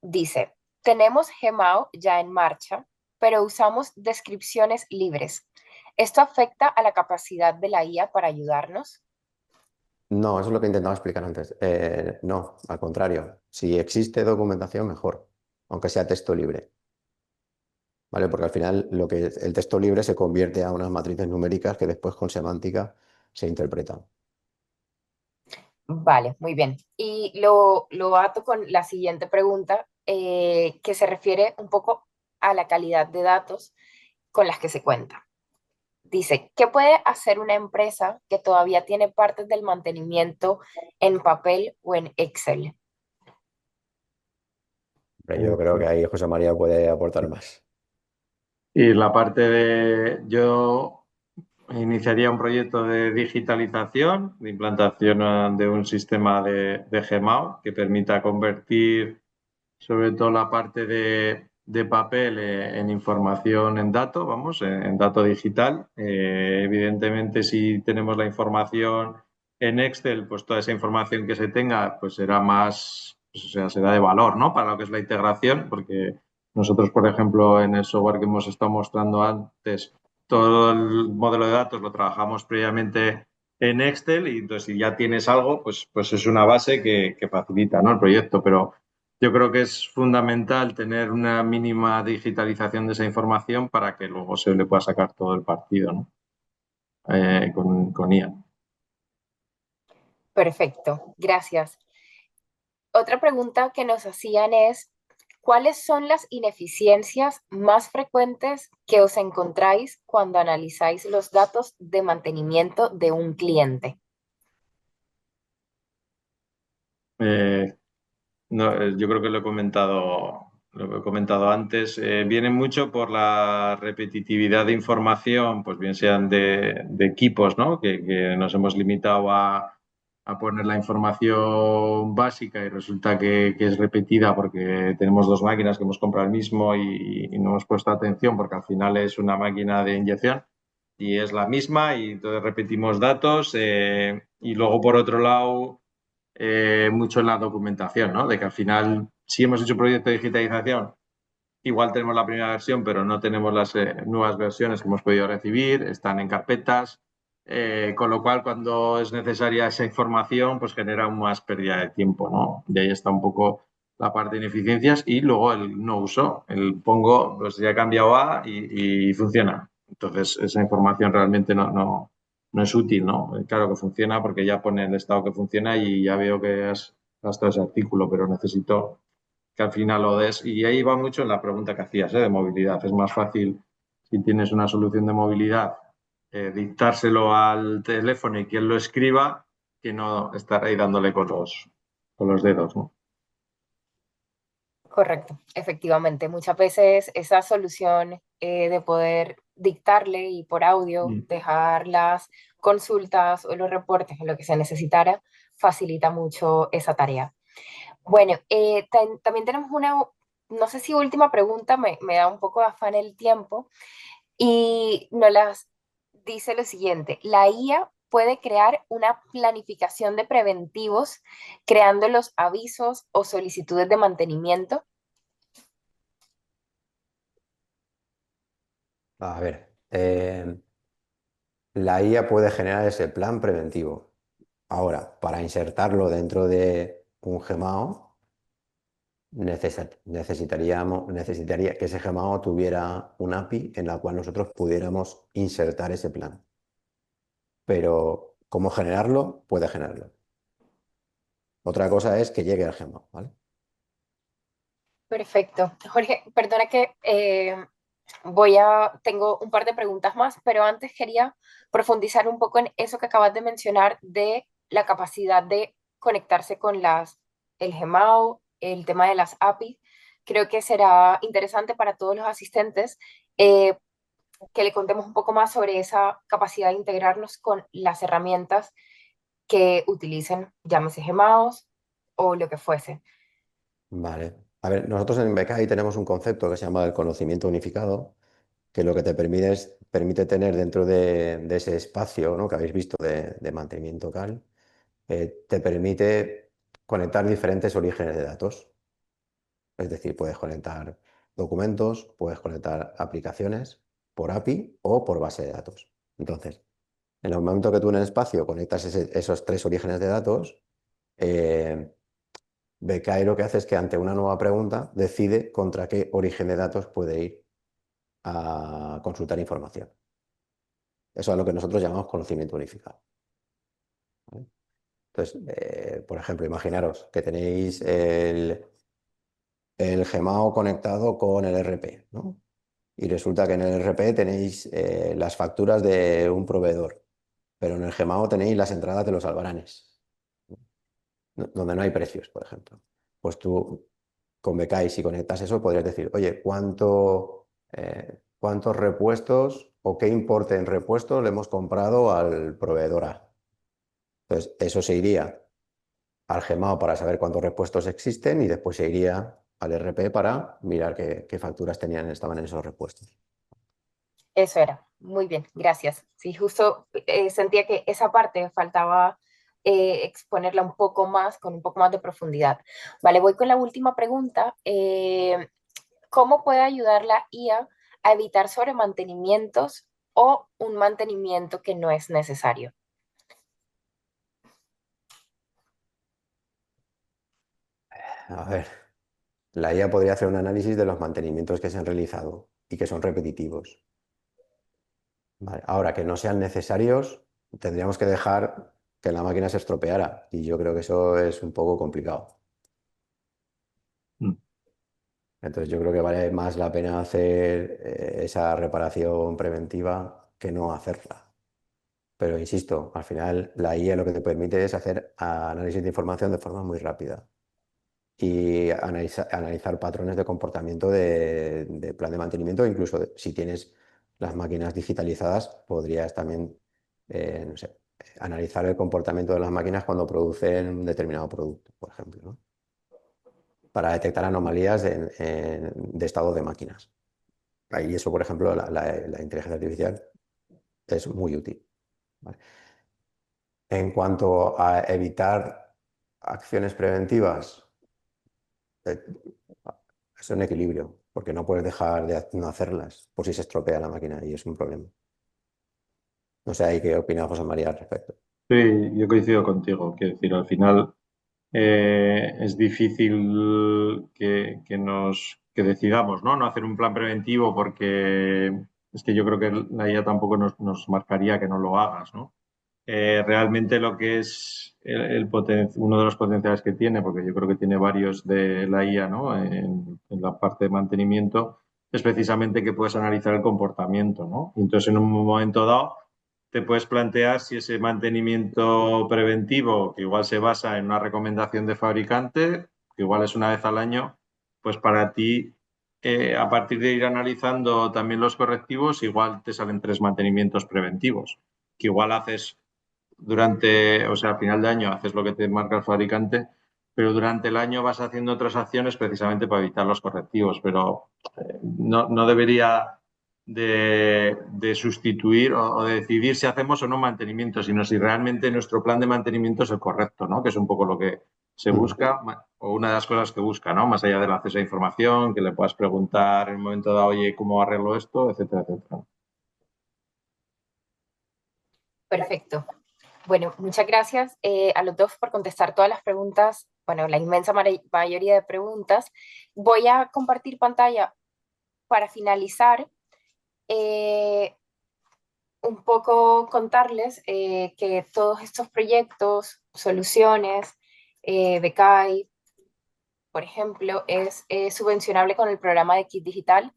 Dice, tenemos Gmao ya en marcha, pero usamos descripciones libres. ¿Esto afecta a la capacidad de la IA para ayudarnos? No, eso es lo que intentaba explicar antes. No, al contrario. Si existe documentación, mejor, aunque sea texto libre. ¿Vale? Porque al final el texto libre se convierte a unas matrices numéricas que después con semántica se interpretan. Vale, muy bien. Y lo ato con la siguiente pregunta, que se refiere un poco a la calidad de datos con las que se cuenta. Dice, ¿qué puede hacer una empresa que todavía tiene partes del mantenimiento en papel o en Excel? Pero yo creo que ahí José María puede aportar más. Y la parte de, yo iniciaría un proyecto de digitalización, de implantación de un sistema de Gmao que permita convertir sobre todo la parte de papel en información en dato, vamos, en dato digital. Evidentemente, si tenemos la información en Excel, pues toda esa información que se tenga, pues será más, pues, o sea, será de valor, ¿no? Para lo que es la integración, porque nosotros, por ejemplo, en el software que hemos estado mostrando antes, todo el modelo de datos lo trabajamos previamente en Excel y entonces si ya tienes algo, pues es una base que facilita, ¿no? El proyecto, pero yo creo que es fundamental tener una mínima digitalización de esa información para que luego se le pueda sacar todo el partido, ¿no? Con IA. Perfecto, gracias. Otra pregunta que nos hacían es, ¿cuáles son las ineficiencias más frecuentes que os encontráis cuando analizáis los datos de mantenimiento de un cliente? Eh, no, yo creo que lo he comentado antes. Viene mucho por la repetitividad de información, pues bien sean de equipos, ¿no? Que nos hemos limitado a poner la información básica y resulta que es repetida porque tenemos dos máquinas que hemos comprado el mismo y no hemos puesto atención porque al final es una máquina de inyección y es la misma y entonces repetimos datos y luego por otro lado mucho en la documentación, ¿no? De que al final, si hemos hecho un proyecto de digitalización, igual tenemos la primera versión, pero no tenemos las nuevas versiones que hemos podido recibir, están en carpetas, con lo cual cuando es necesaria esa información, pues genera aún más pérdida de tiempo, ¿no? Y ahí está un poco la parte de ineficiencias y luego el no uso, el pongo, pues ya he cambiado A y funciona. Entonces, esa información realmente no es útil, ¿no? Claro que funciona porque ya pone el estado que funciona y ya veo que has gastado ese artículo, pero necesito que al final lo des. Y ahí va mucho en la pregunta que hacías, de movilidad. Es más fácil si tienes una solución de movilidad, dictárselo al teléfono y que él lo escriba, que no estar ahí dándole con los dedos, ¿no? Correcto, efectivamente. Muchas veces esa solución de poder dictarle y por audio Mm. dejar las consultas o los reportes o lo que se necesitara facilita mucho esa tarea. Bueno, también tenemos una, no sé si última pregunta, me da un poco de afán el tiempo, y nos las dice lo siguiente, la IA puede crear una planificación de preventivos creando los avisos o solicitudes de mantenimiento. A ver, la IA puede generar ese plan preventivo. Ahora, para insertarlo dentro de un Gmao, necesitaría que ese Gmao tuviera un API en la cual nosotros pudiéramos insertar ese plan. Pero cómo generarlo, puede generarlo. Otra cosa es que llegue al Gmao, ¿vale? Perfecto. Jorge, perdona que tengo un par de preguntas más, pero antes quería profundizar un poco en eso que acabas de mencionar de la capacidad de conectarse con el Gmao, el tema de las APIs. Creo que será interesante para todos los asistentes que le contemos un poco más sobre esa capacidad de integrarnos con las herramientas que utilicen, llámese Gemaos o lo que fuese. Vale. A ver, nosotros en Becai tenemos un concepto que se llama el conocimiento unificado, que lo que te permite es permite tener dentro de ese espacio, ¿no?, que habéis visto de mantenimiento CAL, te permite conectar diferentes orígenes de datos. Es decir, puedes conectar documentos, puedes conectar aplicaciones por API o por base de datos. Entonces, en el momento que tú en el espacio conectas esos tres orígenes de datos, eh, Becae lo que hace es que ante una nueva pregunta decide contra qué origen de datos puede ir a consultar información. Eso es lo que nosotros llamamos conocimiento unificado. ¿Vale? Entonces, por ejemplo, imaginaros que tenéis el Gemao conectado con el RP, ¿no? Y resulta que en el RP tenéis las facturas de un proveedor, pero en el Gemao tenéis las entradas de los albaranes, donde no hay precios, por ejemplo. Pues tú con Becai, si conectas eso, podrías decir, oye, ¿cuántos repuestos o qué importe en repuestos le hemos comprado al proveedor A? Entonces, eso se iría al Gemao para saber cuántos repuestos existen y después se iría al RP para mirar qué facturas estaban en esos repuestos. Eso era. Muy bien, gracias. Sí, justo sentía que esa parte faltaba exponerla un poco más, con un poco más de profundidad. Vale, voy con la última pregunta. ¿Cómo puede ayudar la IA a evitar sobremantenimientos o un mantenimiento que no es necesario? A ver, la IA podría hacer un análisis de los mantenimientos que se han realizado y que son repetitivos. Vale, ahora, que no sean necesarios, tendríamos que dejar que la máquina se estropeara y yo creo que eso es un poco complicado. Mm. Entonces yo creo que vale más la pena hacer esa reparación preventiva que no hacerla. Pero insisto, al final la IA lo que te permite es hacer análisis de información de forma muy rápida y analizar patrones de comportamiento de plan de mantenimiento. Incluso si tienes las máquinas digitalizadas, podrías también, no sé, analizar el comportamiento de las máquinas cuando producen un determinado producto, por ejemplo, ¿no?, para detectar anomalías de estado de máquinas. Ahí eso, por ejemplo, la inteligencia artificial es muy útil. ¿Vale? En cuanto a evitar acciones preventivas, eh, es un equilibrio, porque no puedes dejar de no hacerlas por si se estropea la máquina y es un problema. No sé ahí qué opina José María al respecto. Sí, yo coincido contigo. Quiero decir, al final es difícil que decidamos, ¿no? No hacer un plan preventivo porque es que yo creo que la IA tampoco nos marcaría que no lo hagas, ¿no? Realmente lo que es uno de los potenciales que tiene, porque yo creo que tiene varios de la IA, ¿no?, en la parte de mantenimiento, es precisamente que puedes analizar el comportamiento, ¿no? Y entonces, en un momento dado, te puedes plantear si ese mantenimiento preventivo, que igual se basa en una recomendación de fabricante, que igual es una vez al año, pues para ti, a partir de ir analizando también los correctivos, igual te salen 3 mantenimientos preventivos, que igual haces o sea, a final de año haces lo que te marca el fabricante, pero durante el año vas haciendo otras acciones precisamente para evitar los correctivos, pero no debería de sustituir o de decidir si hacemos o no mantenimiento, sino si realmente nuestro plan de mantenimiento es el correcto, ¿no? Que es un poco lo que se Mm. busca, o una de las cosas que busca, ¿no? Más allá del acceso a información, que le puedas preguntar en un momento dado, oye, ¿cómo arreglo esto?, etcétera, etcétera. Perfecto. Bueno, muchas gracias a los dos por contestar todas las preguntas, bueno, la inmensa mayoría de preguntas. Voy a compartir pantalla para finalizar. eh, un poco contarles que todos estos proyectos, soluciones, Becai, por ejemplo, es subvencionable con el programa de Kit Digital.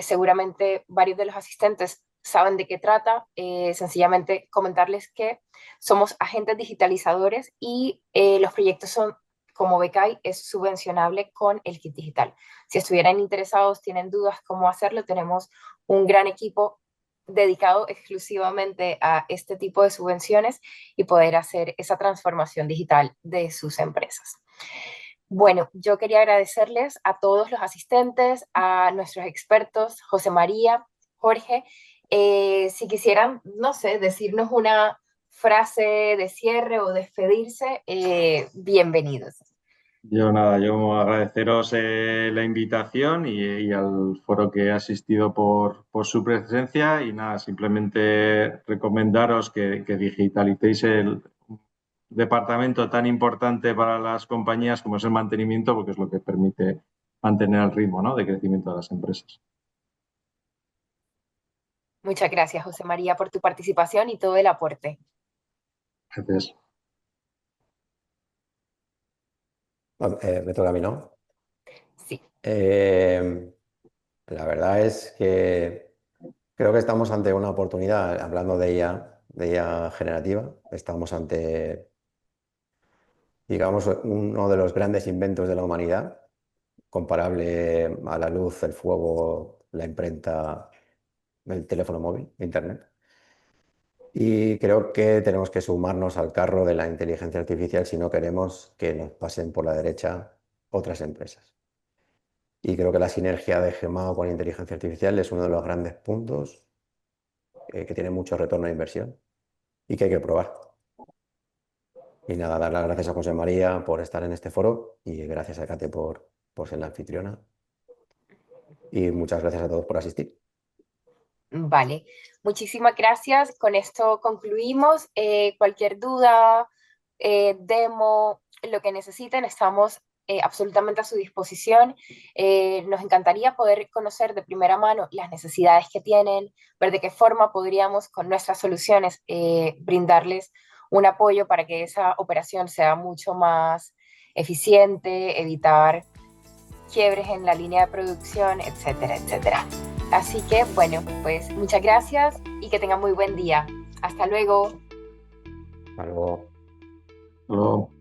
Seguramente varios de los asistentes saben de qué trata. Sencillamente comentarles que somos agentes digitalizadores y los proyectos son como Becai es subvencionable con el kit digital. Si estuvieran interesados, tienen dudas cómo hacerlo, tenemos un gran equipo dedicado exclusivamente a este tipo de subvenciones y poder hacer esa transformación digital de sus empresas. Bueno, yo quería agradecerles a todos los asistentes, a nuestros expertos, José María, Jorge. Si quisieran, no sé, decirnos una frase de cierre o despedirse, bienvenidos. Yo nada, yo agradeceros la invitación y al foro que he asistido por su presencia y nada, simplemente recomendaros que digitalicéis el departamento tan importante para las compañías como es el mantenimiento, porque es lo que permite mantener el ritmo, ¿no?, de crecimiento de las empresas. Muchas gracias, José María, por tu participación y todo el aporte. Gracias. Me toca a mí, ¿no? Sí. La verdad es que creo que estamos ante una oportunidad, hablando de IA generativa, estamos ante, digamos, uno de los grandes inventos de la humanidad, comparable a la luz, el fuego, la imprenta, el teléfono móvil, Internet. Y creo que tenemos que sumarnos al carro de la inteligencia artificial si no queremos que nos pasen por la derecha otras empresas. Y creo que la sinergia de Gemao con inteligencia artificial es uno de los grandes puntos que tiene mucho retorno de inversión y que hay que probar. Y nada, dar las gracias a José María por estar en este foro y gracias a Kate por ser la anfitriona. Y muchas gracias a todos por asistir. Vale, muchísimas gracias. Con esto concluimos. Cualquier duda, demo, lo que necesiten, estamos absolutamente a su disposición. Nos encantaría poder conocer de primera mano las necesidades que tienen, ver de qué forma podríamos con nuestras soluciones brindarles un apoyo para que esa operación sea mucho más eficiente, evitar quiebres en la línea de producción, etcétera, etcétera. Así que, bueno, pues muchas gracias y que tengan muy buen día. Hasta luego. Hasta luego. Hasta luego.